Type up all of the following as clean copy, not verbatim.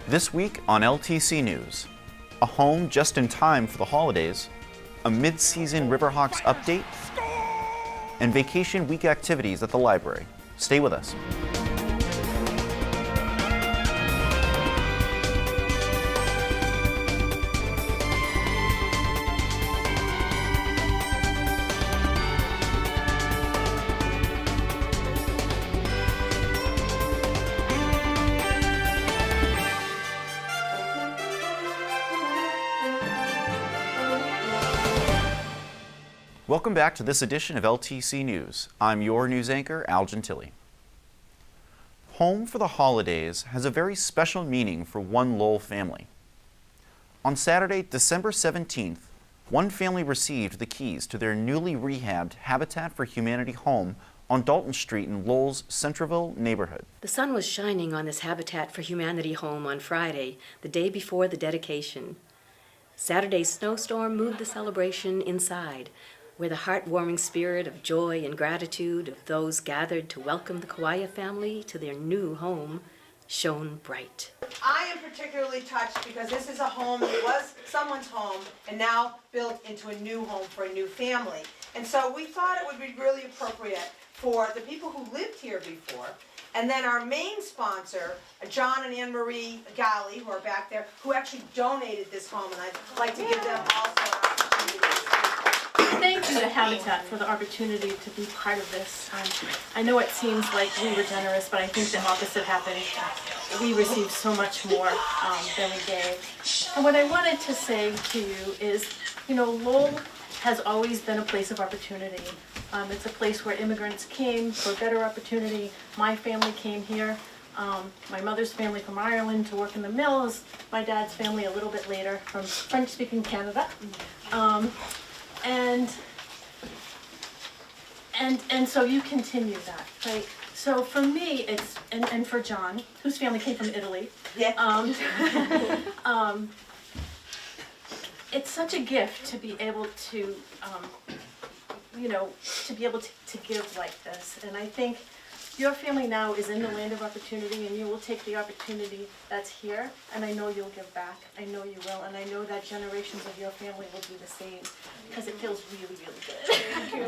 This week on LTC News, a home just in time for the holidays, a mid-season Riverhawks update, and vacation week activities at the library. Stay with us. Welcome back to this edition of LTC News. I'm your news anchor, Al Gentili. Home for the holidays has a very special meaning for one Lowell family. On Saturday, December 17th, one family received the keys to their newly rehabbed Habitat for Humanity home on Dalton Street in Lowell's Centreville neighborhood. The sun was shining on this Habitat for Humanity home on Friday, the day before the dedication. Saturday's snowstorm moved the celebration inside, where the heartwarming spirit of joy and gratitude of those gathered to welcome the Kawaya family to their new home shone bright. I am particularly touched because this is a home that was someone's home and now built into a new home for a new family. And so we thought it would be really appropriate for the people who lived here before, and then our main sponsor, John and Anne Marie Galley, who are back there, who actually donated this home, and I'd like to give them also an opportunity to speak. Thank you to Habitat for the opportunity to be part of this. I know it seems like we were generous, but I think the opposite happened. We received so much more than we gave. And what I wanted to say to you is, Lowell has always been a place of opportunity. It's a place where immigrants came for better opportunity. My family came here. My mother's family from Ireland to work in the mills. My dad's family a little bit later from French-speaking Canada. And so you continue that, right? So for me, it's, and for John, whose family came from Italy, it's such a gift to be able to, to give like this. And I think your family now is in the land of opportunity, and you will take the opportunity that's here, and I know you'll give back. I know you will, and I know that generations of your family will do the same, because it feels really, really good. Thank you.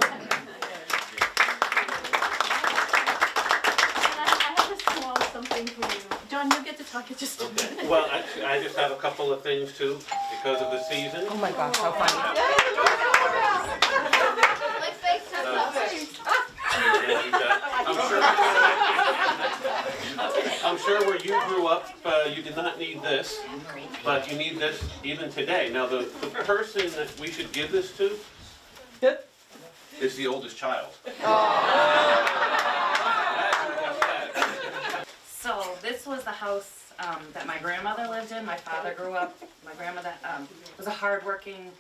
I have a small something for you. John, you get to talk it just a minute. Well, I just have a couple of things too, because of the season. Oh my gosh, how funny. I'm sure where you grew up, you did not need this, but you need this even today. Now, the person that we should give this to is the oldest child. So this was the house that my grandmother lived in. My father grew up. My grandmother was a hardworking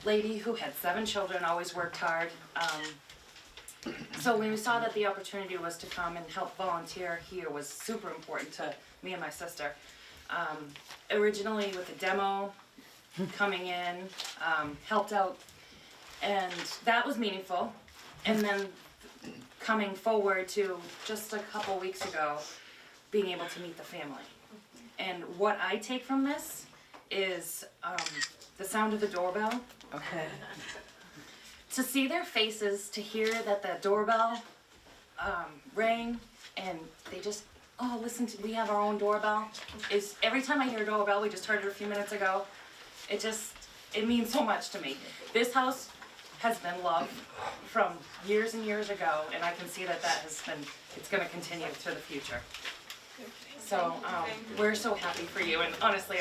lady who had 7 children, always worked hard. So when we saw that the opportunity was to come and help volunteer here was super important to me and my sister. Originally with the demo, coming in, helped out, and that was meaningful. And then coming forward to just a couple weeks ago, being able to meet the family. And what I take from this is the sound of the doorbell. Okay. To see their faces, to hear that the doorbell rang, and they just, oh, listen, we have our own doorbell. Is every time I hear a doorbell, we just heard it a few minutes ago, it means so much to me. This house has been loved from years and years ago, and I can see that it's going to continue to the future. So we're so happy for you, and honestly,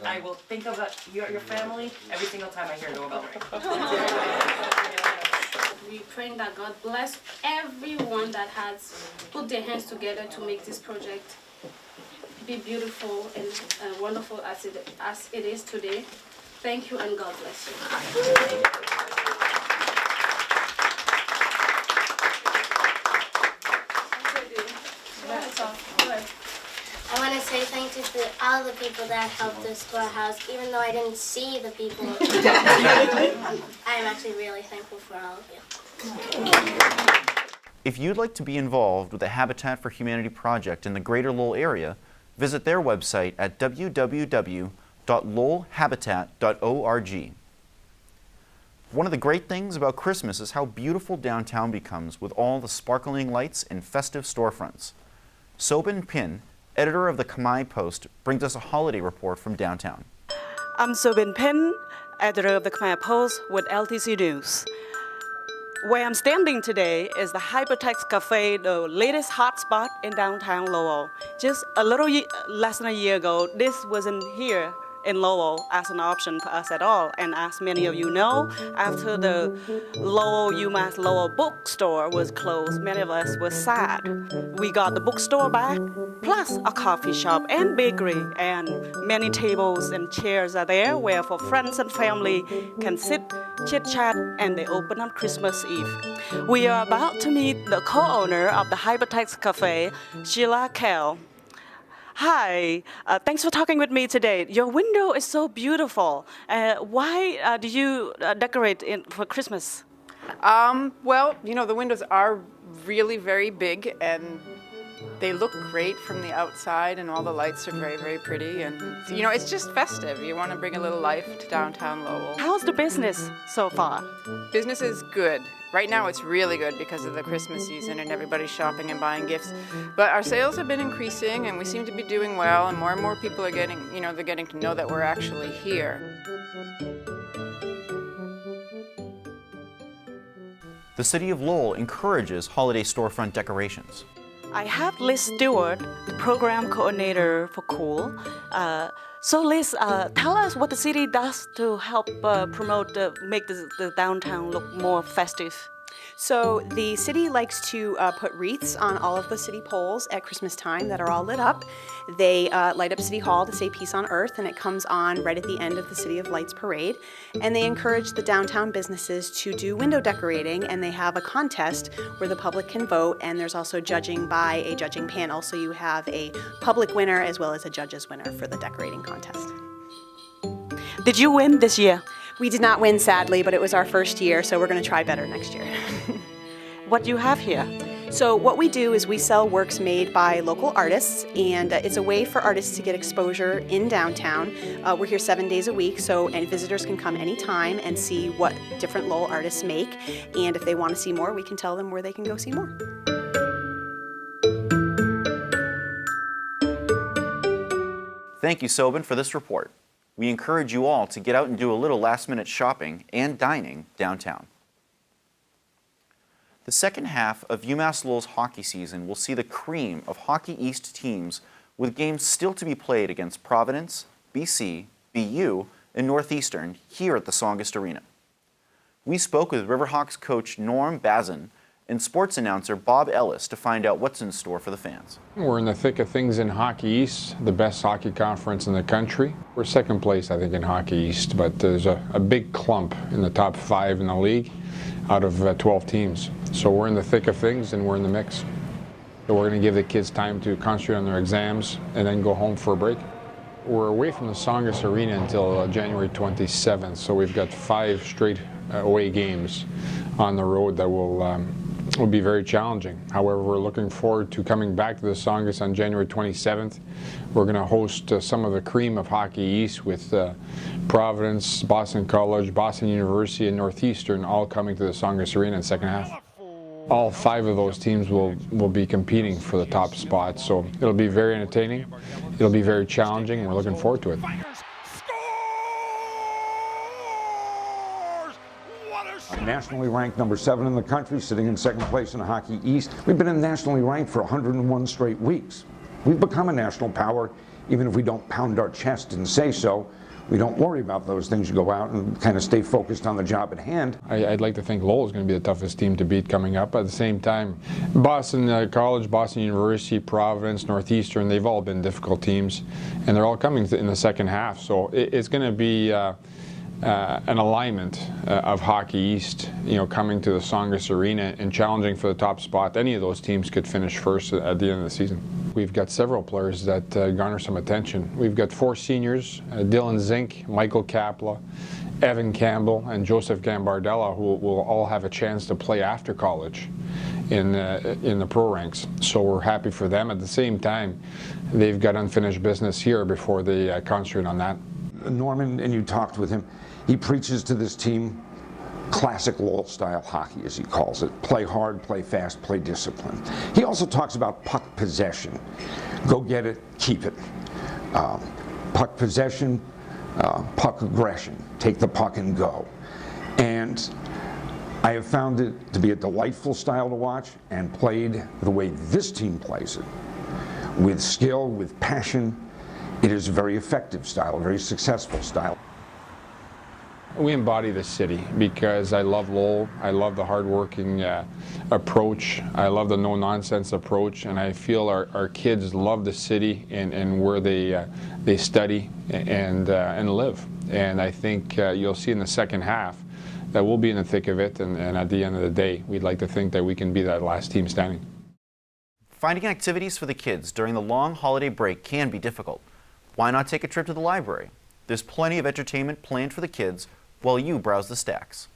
I will think of your family every single time I hear a doorbell ring. We pray that God bless everyone that has put their hands together to make this project be beautiful and wonderful as it is today. Thank you, and God bless you. I want to say thank you to all the people that helped us to our house, even though I didn't see the people. I'm actually really thankful for all of you. If you'd like to be involved with the Habitat for Humanity project in the Greater Lowell area, visit their website at www.lowellhabitat.org. One of the great things about Christmas is how beautiful downtown becomes with all the sparkling lights and festive storefronts. Soben Pin, editor of the Khmer Post, brings us a holiday report from downtown. I'm Soben Pin, editor of the Khmer Post with LTC News. Where I'm standing today is the Hypertext Cafe, the latest hotspot in downtown Lowell. Just a little less than a year ago, this wasn't here in Lowell as an option for us at all. And as many of you know, after the Lowell UMass Lowell bookstore was closed, many of us were sad. We got the bookstore back, plus a coffee shop and bakery, and many tables and chairs are there where for friends and family can sit, chit-chat, and they open on Christmas Eve. We are about to meet the co-owner of the Hypertext Cafe, Sheila Kell. Hi, thanks for talking with me today. Your window is so beautiful. Why do you decorate for Christmas? Well, you know, the windows are really very big and they look great from the outside and all the lights are very, very pretty. And, you know, it's just festive. You want to bring a little life to downtown Lowell. How's the business so far? Business is good. Right now it's really good because of the Christmas season and everybody's shopping and buying gifts. But our sales have been increasing and we seem to be doing well and more people are getting, you know, they're getting to know that we're actually here. The City of Lowell encourages holiday storefront decorations. I have Liz Stewart, the program coordinator for Cool. So Liz, tell us what the city does to help promote, make the downtown look more festive. So the city likes to put wreaths on all of the city poles at Christmas time that are all lit up. They light up City Hall to say Peace on Earth, and it comes on right at the end of the City of Lights parade. And they encourage the downtown businesses to do window decorating, and they have a contest where the public can vote, and there's also judging by a judging panel, so you have a public winner as well as a judge's winner for the decorating contest. Did you win this year? We did not win, sadly, but it was our first year, so we're going to try better next year. What do you have here? So what we do is we sell works made by local artists, and it's a way for artists to get exposure in downtown. We're here 7 days a week, and visitors can come anytime and see what different Lowell artists make. And if they want to see more, we can tell them where they can go see more. Thank you, Soben, for this report. We encourage you all to get out and do a little last-minute shopping and dining downtown. The second half of UMass Lowell's hockey season will see the cream of Hockey East teams with games still to be played against Providence, BC, BU, and Northeastern here at the Tsongas Arena. We spoke with Riverhawks coach Norm Bazin and sports announcer Bob Ellis to find out what's in store for the fans. We're in the thick of things in Hockey East, the best hockey conference in the country. We're second place, I think, in Hockey East, but there's a big clump in the top 5 in the league out of 12 teams. So we're in the thick of things and we're in the mix. So we're going to give the kids time to concentrate on their exams and then go home for a break. We're away from the Tsongas Arena until January 27th, so we've got 5 straight away games on the road that will be very challenging. However, we're looking forward to coming back to the Tsongas on January 27th. We're going to host some of the cream of Hockey East with Providence, Boston College, Boston University, and Northeastern all coming to the Tsongas Arena in the second half. All 5 of those teams will be competing for the top spot, so it'll be very entertaining, it'll be very challenging, and we're looking forward to it. Nationally ranked number 7 in the country, sitting in second place in Hockey East. We've been nationally ranked for 101 straight weeks. We've become a national power, even if we don't pound our chest and say so. We don't worry about those things. You go out and kind of stay focused on the job at hand. I'd like to think Lowell is going to be the toughest team to beat coming up. At the same time, Boston College, Boston University, Providence, Northeastern, they've all been difficult teams, and they're all coming in the second half. So it's going to be an alignment of Hockey East, coming to the Songus Arena and challenging for the top spot. Any of those teams could finish first at the end of the season. We've got several players that garner some attention. We've got 4 seniors, Dylan Zink, Michael Kapla, Evan Campbell, and Joseph Gambardella, who will all have a chance to play after college in the pro ranks. So we're happy for them. At the same time, they've got unfinished business here before they concentrate on that. Norman, and you talked with him, he preaches to this team classic Lowell style hockey, as he calls it. Play hard, play fast, play discipline. He also talks about puck possession. Go get it, keep it. Puck possession, puck aggression. Take the puck and go. And I have found it to be a delightful style to watch, and played the way this team plays it, with skill, with passion. It is a very effective style, a very successful style. We embody the city because I love Lowell. I love the hardworking approach. I love the no-nonsense approach, and I feel our kids love the city and where they study and live. And I think you'll see in the second half that we'll be in the thick of it, and at the end of the day, we'd like to think that we can be that last team standing. Finding activities for the kids during the long holiday break can be difficult. Why not take a trip to the library? There's plenty of entertainment planned for the kids while you browse the stacks.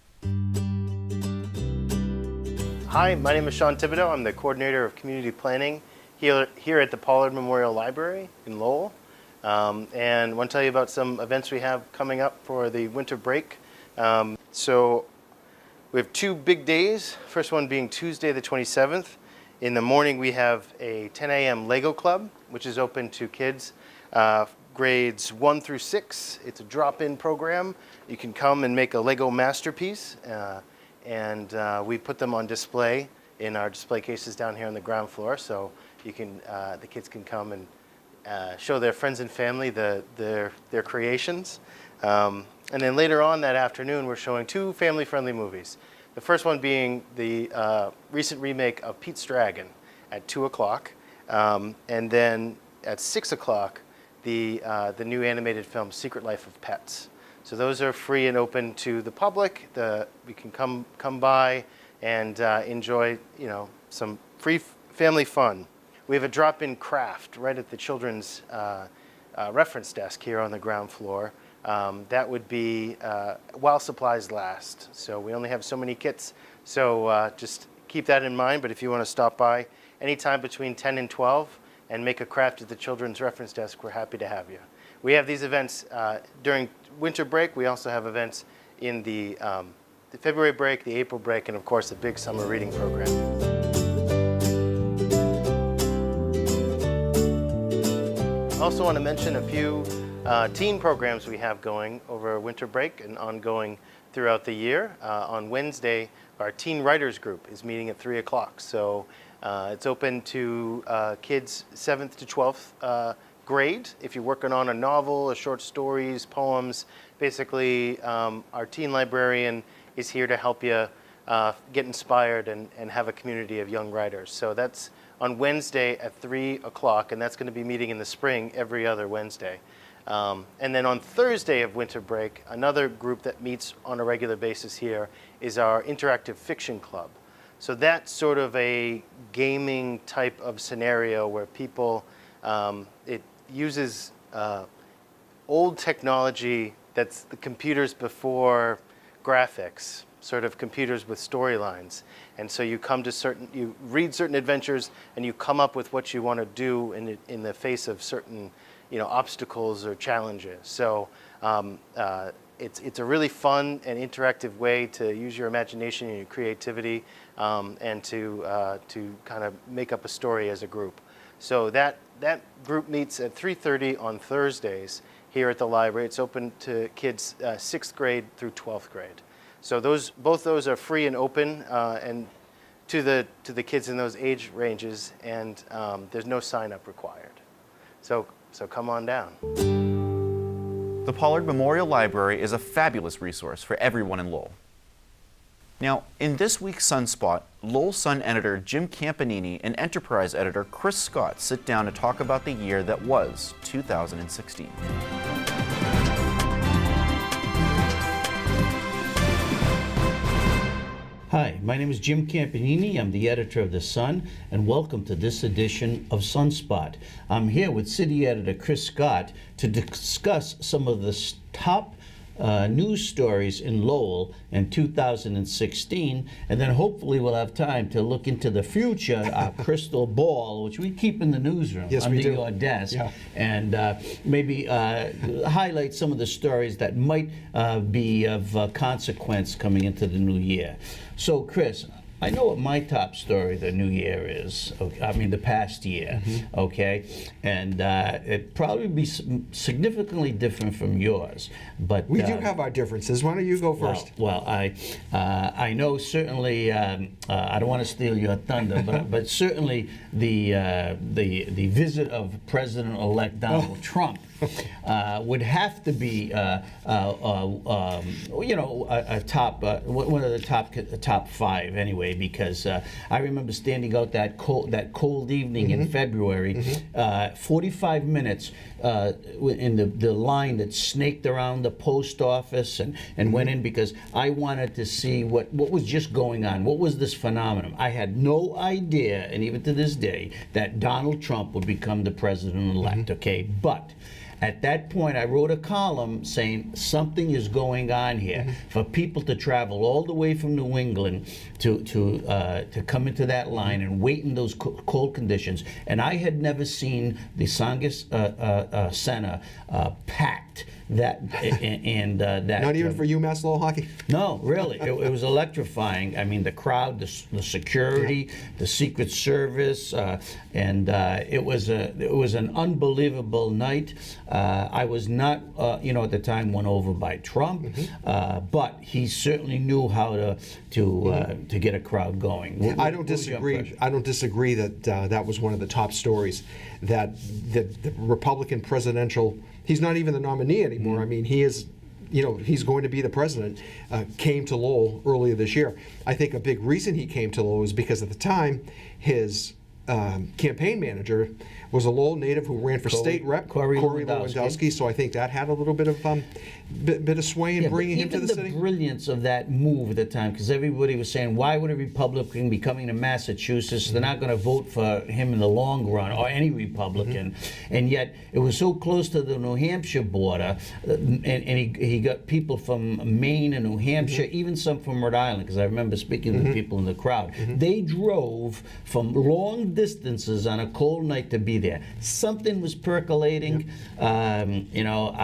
Hi, my name is Sean Thibodeau. I'm the coordinator of community planning here at the Pollard Memorial Library in Lowell. And I want to tell you about some events we have coming up for the winter break. So we have 2 big days. First one being Tuesday the 27th. In the morning we have a 10 a.m. Lego Club, which is open to kids grades 1 through 6. It's a drop-in program. You can come and make a Lego masterpiece, and we put them on display in our display cases down here on the ground floor, so you can the kids can come and show their friends and family their creations. And then later on that afternoon, we're showing 2 family-friendly movies. The first one being the recent remake of Pete's Dragon at 2 o'clock, and then at 6 o'clock, the new animated film Secret Life of Pets. So those are free and open to the public. We can come by and enjoy, some free family fun. We have a drop-in craft right at the children's reference desk here on the ground floor. That would be while supplies last. So we only have so many kits, so just keep that in mind. But if you want to stop by anytime between 10 and 12 and make a craft at the children's reference desk, we're happy to have you. We have these events during winter break. We also have events in the February break, the April break, and of course the big summer reading program. I also want to mention a few teen programs we have going over winter break and ongoing throughout the year. On Wednesday, our teen writers group is meeting at 3 o'clock. So it's open to kids 7th to 12th grade. If you're working on a novel, or short stories, poems, basically our teen librarian is here to help you get inspired and have a community of young writers. So that's on Wednesday at 3 o'clock, and that's going to be meeting in the spring every other Wednesday. And then on Thursday of winter break, another group that meets on a regular basis here is our Interactive Fiction Club. So that's sort of a gaming type of scenario where people, it uses old technology that's the computers before graphics, sort of computers with storylines. And so you you read certain adventures and you come up with what you want to do in the face of certain obstacles or challenges. So it's a really fun and interactive way to use your imagination and your creativity and to kind of make up a story as a group. So that group meets at 3:30 on Thursdays here at the library. It's open to kids 6th grade through 12th grade. So both those are free and open and to the kids in those age ranges, and there's no sign-up required. So come on down. The Pollard Memorial Library is a fabulous resource for everyone in Lowell. Now, in this week's Sunspot, Lowell Sun editor Jim Campanini and Enterprise editor Chris Scott sit down to talk about the year that was 2016. Hi, my name is Jim Campanini. I'm the editor of The Sun, and welcome to this edition of Sunspot. I'm here with City Editor Chris Scott to discuss some of the top news stories in Lowell in 2016, and then hopefully we'll have time to look into the future, our crystal ball, which we keep in the newsroom under your desk, and maybe highlight some of the stories that might be of consequence coming into the new year. So, Chris, I know what my top story the new year is, I mean the past year, okay? And it'd probably be significantly different from yours, but... We do have our differences. Why don't you go first? Well, I know certainly, I don't want to steal your thunder, but certainly the visit of President-elect Donald Trump would have to be, you know, a top, one of the top five anyway, because I remember standing out that cold evening in February, 45 minutes in the line that snaked around the post office and went in because I wanted to see what was just going on. What was this phenomenon? I had no idea, and even to this day, that Donald Trump would become the president-elect, okay? But at that point, I wrote a column saying something is going on here. For people to travel all the way from New England to come into that line and wait in those cold conditions, and I had never seen the Tsongas Center packed. That Not even for UMass Lowell hockey? No, really. It was electrifying. I mean, the crowd, the security, the Secret Service, and it was an unbelievable night. I was not, you know, at the time won over by Trump, but he certainly knew how to get a crowd going. I don't disagree. I don't disagree that that was one of the top stories. That the Republican presidential. He's not even the nominee anymore. I mean, he is, you know, he's going to be the president, came to Lowell earlier this year. I think a big reason he came to Lowell is because at the time, his campaign manager was a Lowell native who ran for state rep, Corey Lewandowski. So I think that had a little bit of bit of sway in bringing him to the city. Even the brilliance of that move at the time, because everybody was saying, why would a Republican be coming to Massachusetts? They're not going to vote for him in the long run, or any Republican. And yet, it was so close to the New Hampshire border, and he got people from Maine and New Hampshire, even some from Rhode Island, because I remember speaking to people in the crowd. They drove from long distances on a cold night to be there. Something was percolating. You know,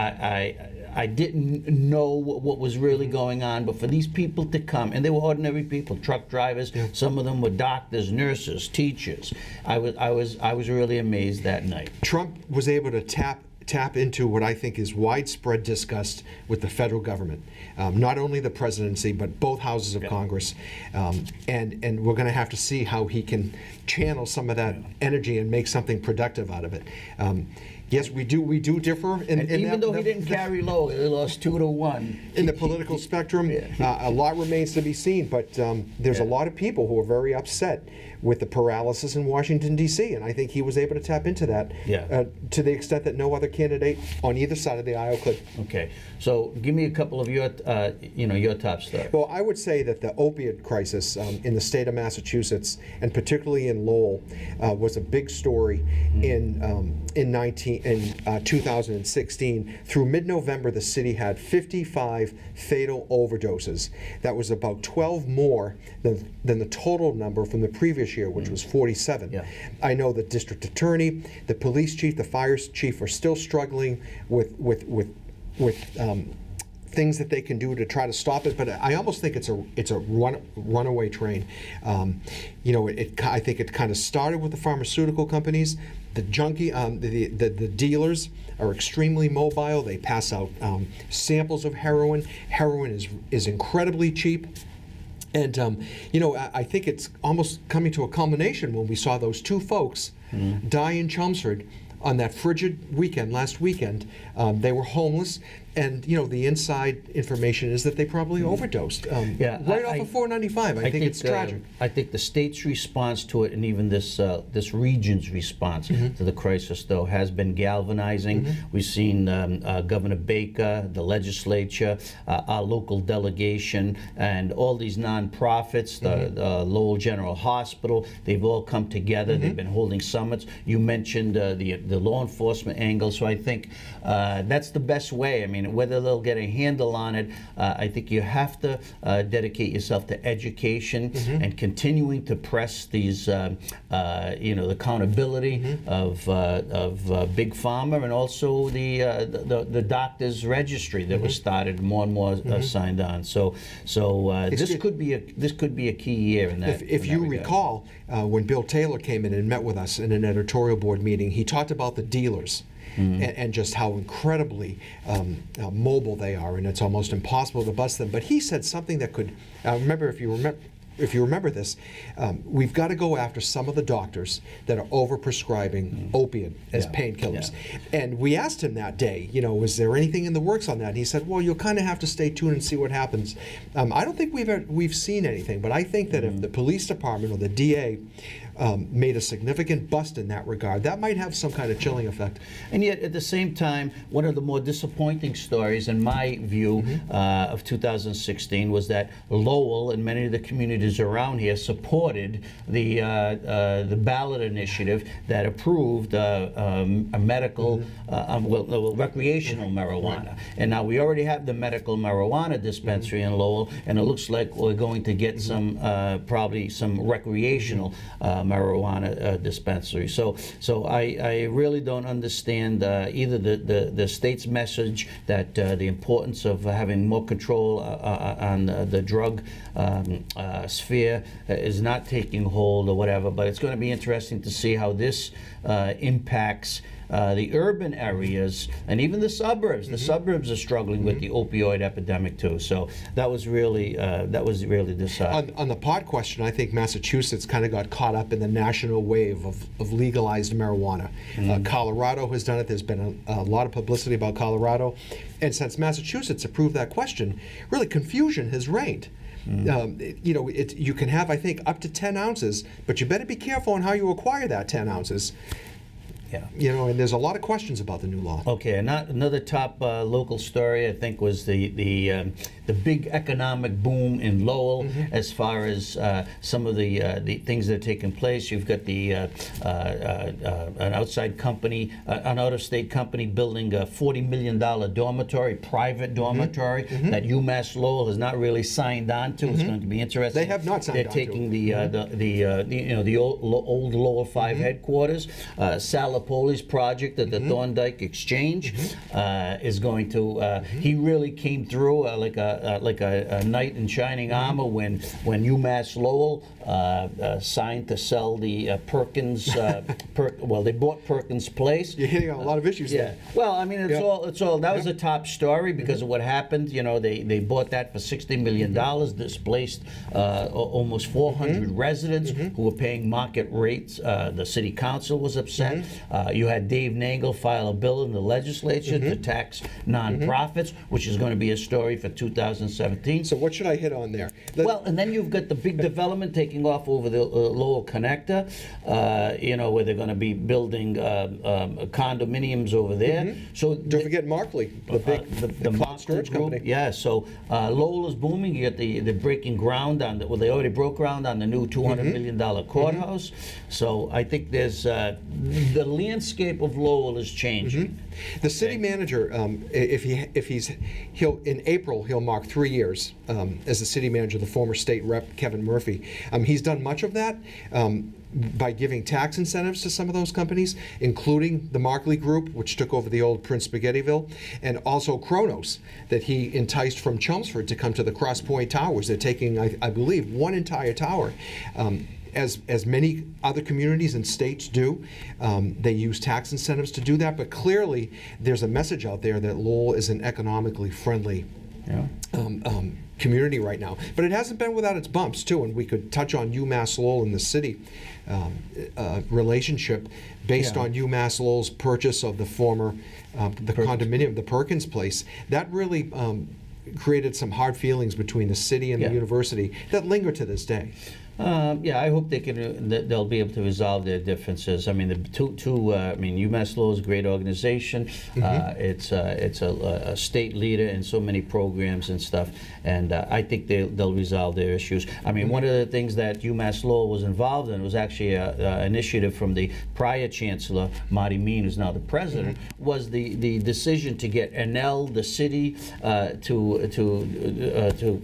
I didn't know what was really going on, but for these people to come, and they were ordinary people, truck drivers, some of them were doctors, nurses, teachers. I was really amazed that night. Trump was able to tap into what I think is widespread disgust with the federal government, not only the presidency, but both houses of Congress, and we're going to have to see how he can channel some of that energy and make something productive out of it. Yes, we do differ. Even though he didn't carry low, he lost 2-1. In the political spectrum, a lot remains to be seen, but there's a lot of people who are very upset with the paralysis in Washington, D.C., and I think he was able to tap into that to the extent that no other candidate on either side of the aisle could. Okay, so give me a couple of your, your top stories. Well, I would say that the opiate crisis in the state of Massachusetts, and particularly in Lowell, was a big story in 2016. Through mid-November, the city had 55 fatal overdoses. That was about 12 more than the total number from the previous year, which was 47. I know the district attorney, the police chief, the fire chief are still struggling with things that they can do to try to stop it, but I almost think it's a runaway train. You know, I think it kind of started with the pharmaceutical companies. The the dealers are extremely mobile. They pass out samples of heroin. Heroin is incredibly cheap. And, you know, I think it's almost coming to a culmination when we saw those two folks die in Chelmsford on that frigid weekend, last weekend. They were homeless. And the inside information is that they probably overdosed. Right off of 495. I think it's tragic. I think the state's response to it, and even this region's response to the crisis, though, has been galvanizing. We've seen Governor Baker, the legislature, our local delegation, and all these nonprofits, the Lowell General Hospital. They've all come together. They've been holding summits. You mentioned the law enforcement angle, so I think that's the best way. I mean, whether they'll get a handle on it, I think you have to dedicate yourself to education and continuing to press these, the accountability of Big Pharma, and also the doctors' registry that was started. More and more signed on. So this could be a key year in that. If you recall, when Bill Taylor came in and met with us in an editorial board meeting, he talked about the dealers. And just how incredibly mobile they are, and it's almost impossible to bust them. But he said something that could, if you remember this, we've got to go after some of the doctors that are overprescribing opiate as painkillers. And we asked him that day, was there anything in the works on that? And he said, well, you'll kind of have to stay tuned and see what happens. I don't think we've seen anything, but I think that if the police department or the DA made a significant bust in that regard, that might have some kind of chilling effect. And yet, at the same time, one of the more disappointing stories, in my view, of 2016 was that Lowell and many of the communities around here supported the ballot initiative that approved a medical, recreational marijuana. And now we already have the medical marijuana dispensary in Lowell, and it looks like we're going to get some, probably some recreational marijuana dispensary. So I really don't understand either the state's message that the importance of having more control on the drug sphere is not taking hold or whatever, but it's going to be interesting to see how this impacts the urban areas and even the suburbs. The suburbs are struggling with the opioid epidemic too. So that was really this. On the pot question, I think Massachusetts kind of got caught up in the national wave of legalized marijuana. Colorado has done it. There's been a lot of publicity about Colorado, and since Massachusetts approved that question, really confusion has reigned. You can have, I think, up to 10 ounces, but you better be careful on how you acquire that 10 ounces. And there's a lot of questions about the new law. Okay, another top local story, I think, was the big economic boom in Lowell as far as some of the things that are taking place. You've got an outside company, an out-of-state company building a $40 million dormitory, private dormitory that UMass Lowell has not really signed on to. It's going to be interesting. They have not signed on to. They're taking the old Lowell 5 headquarters, Poli's project at the Thorndike Exchange is going to. He really came through like a knight in shining armor when UMass Lowell signed to sell the Perkins. They bought Perkins Place. You're hitting on a lot of issues there. Well, I mean, it's all. That was a top story because of what happened. They bought that for $60 million, displaced almost 400 residents who were paying market rates. The city council was upset. You had Dave Nangle file a bill in the legislature to tax nonprofits, which is going to be a story for 2017. So what should I hit on there? Well, and then you've got the big development taking off over the Lowell Connector, where they're going to be building condominiums over there. So don't forget Markley, the Markley storage company. Yeah, so Lowell is booming. You got the breaking ground on they already broke ground on the new $200 million courthouse. So I think there's the landscape of Lowell is changing. The city manager, in April he'll mark 3 years as the city manager. The former state rep Kevin Murphy, he's done much of that by giving tax incentives to some of those companies, including the Markley Group, which took over the old Prince Spaghettieville, and also Kronos, that he enticed from Chelmsford to come to the Cross Point Towers. They're taking, I believe, one entire tower. As many other communities and states do, they use tax incentives to do that, but clearly there's a message out there that Lowell is an economically friendly community right now. But it hasn't been without its bumps too, and we could touch on UMass Lowell and the city relationship based on UMass Lowell's purchase of the former the condominium, the Perkins place. That really created some hard feelings between the city and the university that linger to this day. I hope they'll be able to resolve their differences. I mean, UMass Lowell is a great organization. It's a state leader in so many programs and stuff, and I think they'll resolve their issues. I mean, one of the things that UMass Lowell was involved in was actually an initiative from the prior chancellor, Marty Mean, who's now the president, was the decision to get Enel, the city, to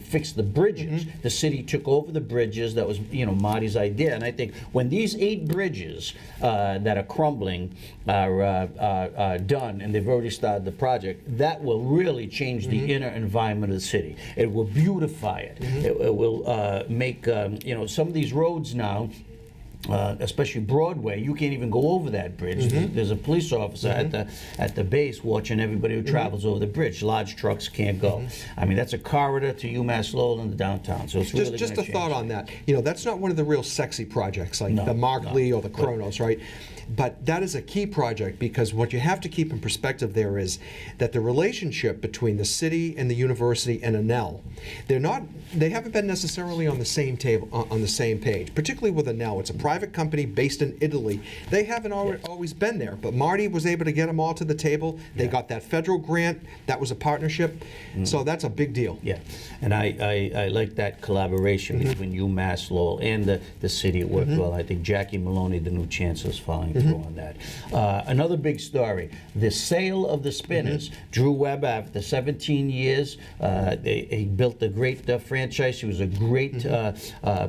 fix the bridges. The city took over the bridges. That was Marty's idea, and I think when these 8 bridges that are crumbling are done, and they've already started the project, that will really change the inner environment of the city. It will beautify it. It will make some of these roads now. Especially Broadway, you can't even go over that bridge. There's a police officer at the base watching everybody who travels over the bridge. Large trucks can't go. I mean, that's a corridor to UMass Lowell in the downtown. So it's really just a thought on that. That's not one of the real sexy projects like the Mark Lee or the Kronos, right? But that is a key project, because what you have to keep in perspective there is that the relationship between the city and the university and Enel, they haven't been necessarily on the same table, on the same page, particularly with Enel. It's a private company based in Italy. They haven't always been there, but Marty was able to get them all to the table. They got that federal grant. That was a partnership. So that's a big deal. Yeah, and I like that collaboration between UMass Lowell and the city. It worked well. I think Jackie Maloney, the new chancellor, is following through on that. Another big story, the sale of the Spinners. Drew Webb, after 17 years, he built a great franchise. He was a great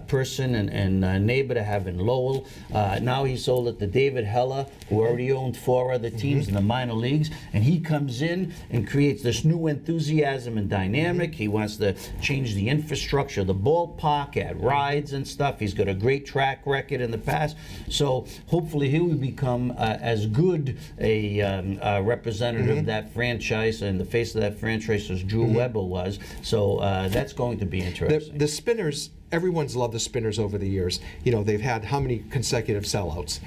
person and neighbor to have in Lowell. Now he sold it to David Heller, who already owned 4 other teams in the minor leagues, and he comes in and creates this new enthusiasm and dynamic. He wants to change the infrastructure of the ballpark, add rides and stuff. He's got a great track record in the past, so hopefully he will become as good a representative of that franchise and the face of that franchise as Drew Weber was. So that's going to be interesting. The Spinners, everyone's loved the Spinners over the years. They've had how many consecutive sellouts?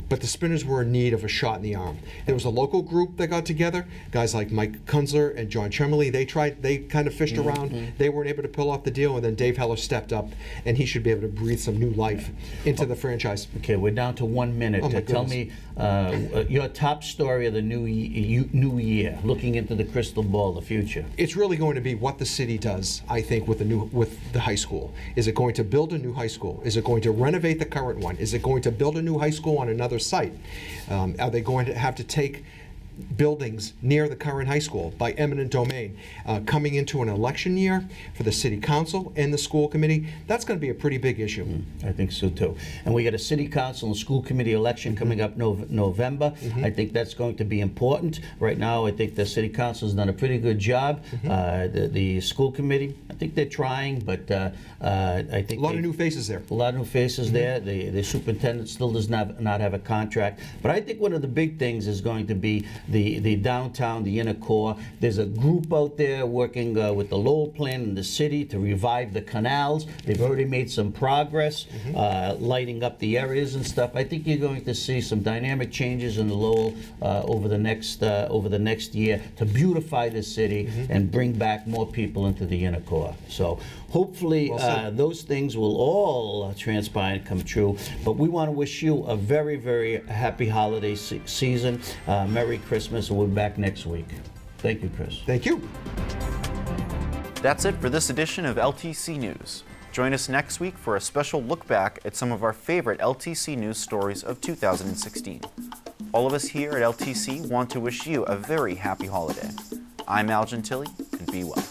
But the Spinners were in need of a shot in the arm. There was a local group that got together, guys like Mike Kunzler and John Chemley. They kind of fished around. They weren't able to pull off the deal, and then Dave Heller stepped up, and he should be able to breathe some new life into the franchise. Okay, we're down to 1 minute. Tell me your top story of the new year, looking into the crystal ball, the future. It's really going to be what the city does, I think, with the high school. Is it going to build a new high school? Is it going to renovate the current one? Is it going to build a new high school on another site? Are they going to have to take buildings near the current high school by eminent domain? Coming into an election year for the city council and the school committee, that's going to be a pretty big issue. I think so too. And we got a city council and school committee election coming up November. I think that's going to be important. Right now, I think the city council has done a pretty good job. The school committee, I think they're trying, but I think a lot of new faces there. A lot of new faces there. The superintendent still does not have a contract. But I think one of the big things is going to be the downtown, the inner core. There's a group out there working with the Lowell plan in the city to revive the canals. They've already made some progress, lighting up the areas and stuff. I think you're going to see some dynamic changes in the Lowell over the next year to beautify the city and bring back more people into the inner core. So hopefully those things will all transpire and come true. But we want to wish you a very, very happy holiday season. Merry Christmas, and we'll be back next week. Thank you, Chris. Thank you. That's it for this edition of LTC News. Join us next week for a special look back at some of our favorite LTC News stories of 2016. All of us here at LTC want to wish you a very happy holiday. I'm Al Gentili, and be well.